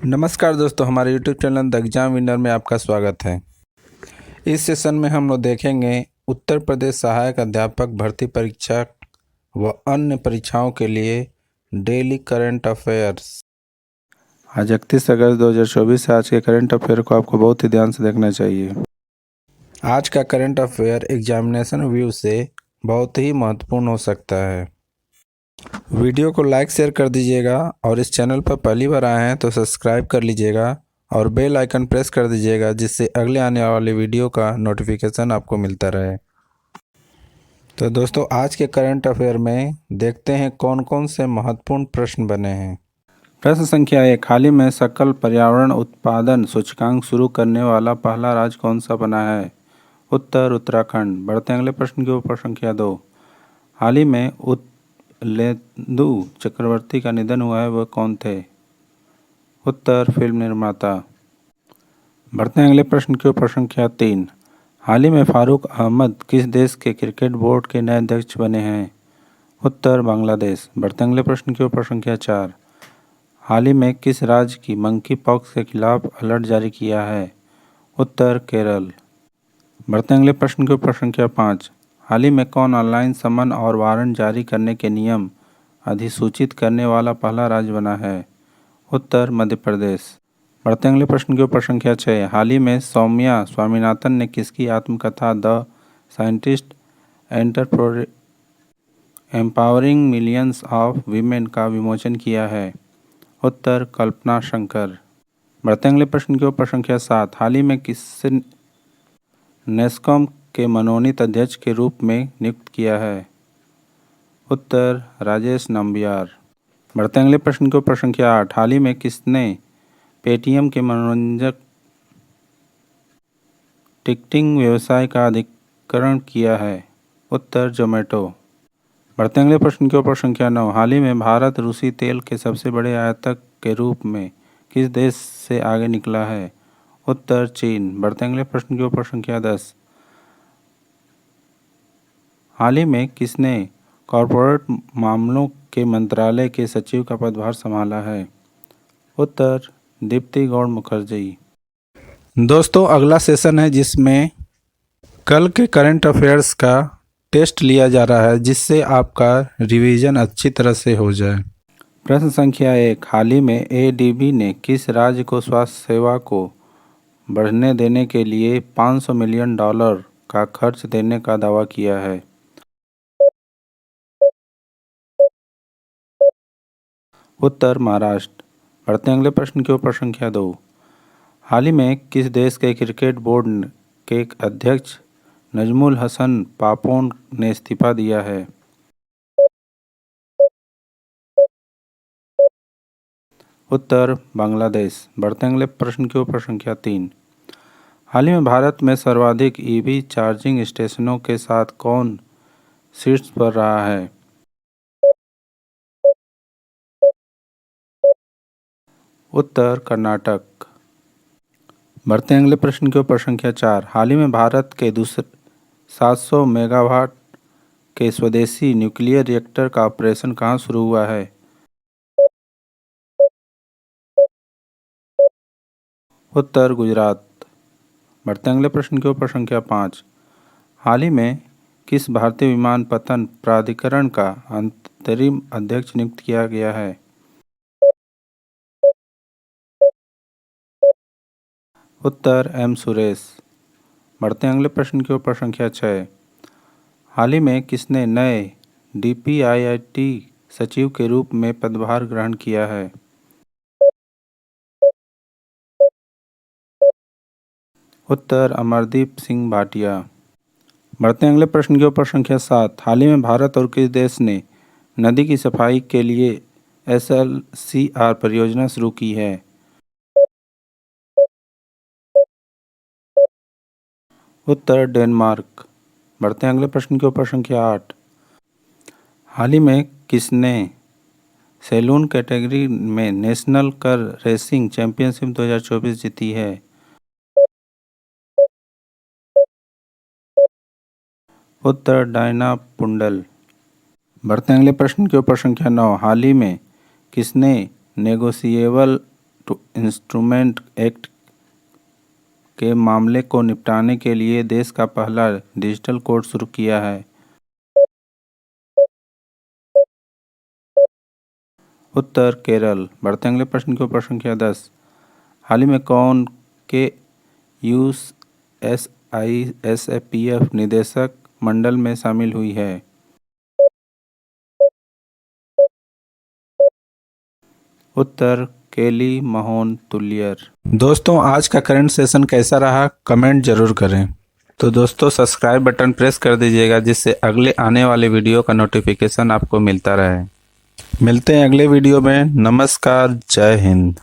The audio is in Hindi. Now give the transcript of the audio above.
नमस्कार दोस्तों, हमारे YouTube channel the exam winner में आपका स्वागत है। इस सेशन में हम लोग देखेंगे उत्तर प्रदेश सहायक अध्यापक भर्ती परीक्षा व अन्य परीक्षाओं के लिए डेली करंट अफेयर्स। आज 31 अगस्त 2024 है। आज के करंट अफेयर को आपको बहुत ही ध्यान से देखना चाहिए। आज का करंट अफेयर एग्जामिनेशन व्यू से बहुत ही महत्वपूर्ण हो सकता है। वीडियो को लाइक शेयर कर दीजिएगा और इस चैनल पर पहली बार आए हैं तो सब्सक्राइब कर लीजिएगा और बेल आइकन प्रेस कर दीजिएगा, जिससे अगले आने वाले वीडियो का नोटिफिकेशन आपको मिलता रहे। तो दोस्तों, आज के करंट अफेयर में देखते हैं कौन कौन से महत्वपूर्ण प्रश्न बने हैं। प्रश्न संख्या 1, हाल ही में सकल पर्यावरण उत्पादन सूचकांक शुरू करने वाला पहला राज्य कौन सा बना है? उत्तर उत्तराखंड। बढ़ते अगले प्रश्न के ऊपर। संख्या 2, हाल ही में लेदु चक्रवर्ती का निधन हुआ है, वह कौन थे? उत्तर फिल्म निर्माता। बढ़ते हैं अगले प्रश्न के ऊपर। संख्या 3, हाल ही में फारूक अहमद किस देश के क्रिकेट बोर्ड के नए अध्यक्ष बने हैं? उत्तर बांग्लादेश। बढ़ते हैं अगले प्रश्न के ऊपर। संख्या 4, हाल ही में किस राज्य की मंकी पॉक्स के खिलाफ अलर्ट जारी किया है? उत्तर केरल। बढ़ते हैं अगले प्रश्न के ऊपर। संख्या 5, हाल ही में कौन ऑनलाइन समन और वारंट जारी करने के नियम अधिसूचित करने वाला पहला राज्य बना है? उत्तर मध्य प्रदेश। बढ़ते अगले प्रश्न के ऊपर। संख्या 6, हाल ही में सौम्या स्वामीनाथन ने किसकी आत्मकथा the scientist empowering millions of women का विमोचन किया है? उत्तर कल्पना शंकर। बढ़ते अगले प्रश्न के ऊपर। संख्या 7, हाल ही में किस नेस्कॉम के मनोनीत अध्यक्ष के रूप में नियुक्त किया है? उत्तर राजेश नंबियार। बढ़ते अगले प्रश्न के ऊपर। संख्या 8, हाल ही में किसने पेटीएम के मनोरंजक टिकटिंग व्यवसाय का अधिग्रहण किया है? उत्तर जोमेटो। बढ़ते अगले प्रश्न के ऊपर। संख्या 9, हाल ही में भारत रूसी तेल के सबसे बड़े आयातक के रूप में किस देश से आगे निकला है? उत्तर चीन। बढ़ते अगले प्रश्न के ऊपर। संख्या 10, हाल ही में किसने कॉरपोरेट मामलों के मंत्रालय के सचिव का पदभार संभाला है? उत्तर दीप्ति गौड़ मुखर्जी। दोस्तों, अगला सेशन है जिसमें कल के करंट अफेयर्स का टेस्ट लिया जा रहा है, जिससे आपका रिवीजन अच्छी तरह से हो जाए। प्रश्न संख्या 1, हाल ही में एडीबी ने किस राज्य को स्वास्थ्य सेवा को बढ़ने देने के लिए $500 मिलियन का खर्च देने का दावा किया है? उत्तर महाराष्ट्र। बढ़ते अगले प्रश्न के ऊपर। संख्या 2, हाल ही में किस देश के क्रिकेट बोर्ड के अध्यक्ष नजमुल हसन पापोन ने इस्तीफा दिया है? उत्तर बांग्लादेश। बढ़ते अगले प्रश्न के ऊपर। संख्या 3, हाल ही में भारत में सर्वाधिक ईवी चार्जिंग स्टेशनों के साथ कौन शीर्ष पर रहा है? उत्तर कर्नाटक। बढ़ते अगले प्रश्न के ऊपर। संख्या 4, हाल ही में भारत के दूसरे 700 मेगावाट के स्वदेशी न्यूक्लियर रिएक्टर का ऑपरेशन कहाँ शुरू हुआ है? उत्तर गुजरात। बढ़ते अगले प्रश्न के ऊपर। संख्या 5, हाल ही में किस भारतीय विमानपत्तन प्राधिकरण का अंतरिम अध्यक्ष नियुक्त किया गया है? उत्तर एम सुरेश। बढ़ते अगले प्रश्न के ऊपर। संख्या 6, हाल ही में किसने नए डीपीआईआईटी सचिव के रूप में पदभार ग्रहण किया है? उत्तर अमरदीप सिंह भाटिया। बढ़ते अगले प्रश्न के ऊपर। संख्या 7, हाल ही में भारत और किस देश ने नदी की सफाई के लिए SLCR परियोजना शुरू की है? उत्तर डेनमार्क। बढ़ते अगले प्रश्न के ऊपर। संख्या 8, हाल ही में किसने सैलून कैटेगरी में नेशनल कार रेसिंग चैंपियनशिप 2024 जीती है? उत्तर डायना पुंडल। बढ़ते अगले प्रश्न के ऊपर। संख्या 9, हाल ही में किसने नेगोशिएबल इंस्ट्रूमेंट एक्ट के मामले को निपटाने के लिए देश का पहला डिजिटल कोर्ट शुरू किया है? उत्तर केरल। बढ़ते अगले प्रश्न की ओर। प्रश्न संख्या 10। हाल ही में कौन के USISAPF निदेशक मंडल में शामिल हुई है? उत्तर केली मोहन तुलियर। दोस्तों, आज का करंट सेशन कैसा रहा कमेंट जरूर करें। तो दोस्तों, सब्सक्राइब बटन प्रेस कर दीजिएगा जिससे अगले आने वाले वीडियो का नोटिफिकेशन आपको मिलता रहे। मिलते हैं अगले वीडियो में। नमस्कार, जय हिंद।